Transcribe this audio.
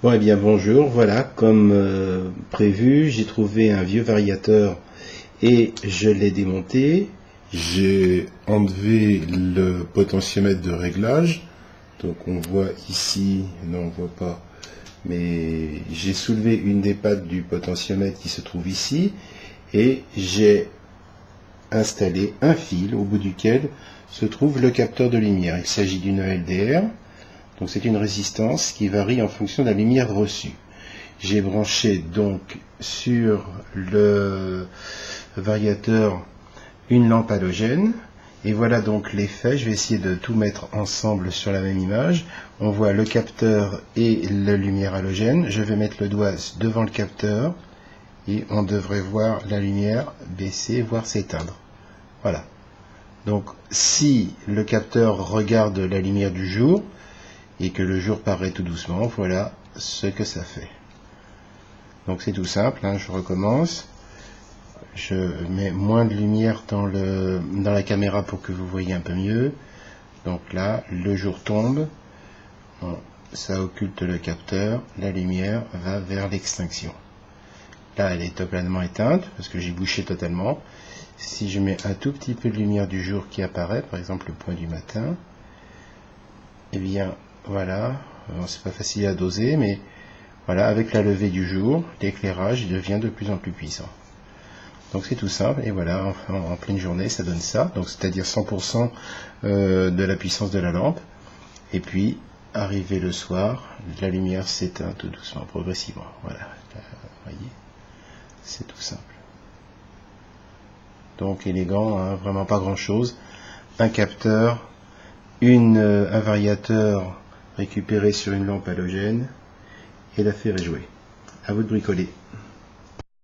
Bon, eh bien bonjour, voilà, comme prévu, j'ai trouvé un vieux variateur et je l'ai démonté. J'ai enlevé le potentiomètre de réglage, donc on voit ici, non on voit pas, mais j'ai soulevé une des pattes du potentiomètre qui se trouve ici et j'ai installé un fil au bout duquel se trouve le capteur de lumière. Il s'agit d'une LDR, donc c'est une résistance qui varie en fonction de la lumière reçue. J'ai branché donc sur le variateur une lampe halogène et voilà donc l'effet. Je vais essayer de tout mettre ensemble sur la même image. On voit le capteur et la lumière halogène. Je vais mettre le doigt devant le capteur et on devrait voir la lumière baisser, voire s'éteindre. Voilà. Donc si le capteur regarde la lumière du jour et que le jour paraît tout doucement, voilà ce que ça fait. Donc c'est tout simple, hein, je recommence. Je mets moins de lumière dans la caméra pour que vous voyez un peu mieux. Donc là, le jour tombe, bon, ça occulte le capteur, la lumière va vers l'extinction. Là, elle est totalement éteinte parce que j'ai bouché totalement. Si je mets un tout petit peu de lumière du jour qui apparaît, par exemple le point du matin, et bien voilà, c'est pas facile à doser, mais voilà, avec la levée du jour, l'éclairage devient de plus en plus puissant. Donc c'est tout simple, et voilà, en pleine journée, ça donne ça, donc c'est-à-dire 100% de la puissance de la lampe. Et puis, arrivé le soir, la lumière s'éteint tout doucement, progressivement. Voilà, vous voyez, c'est tout simple. Donc élégant, hein, vraiment pas grand-chose. Un capteur, un variateur récupéré sur une lampe halogène, et l'affaire est jouée. À vous de bricoler.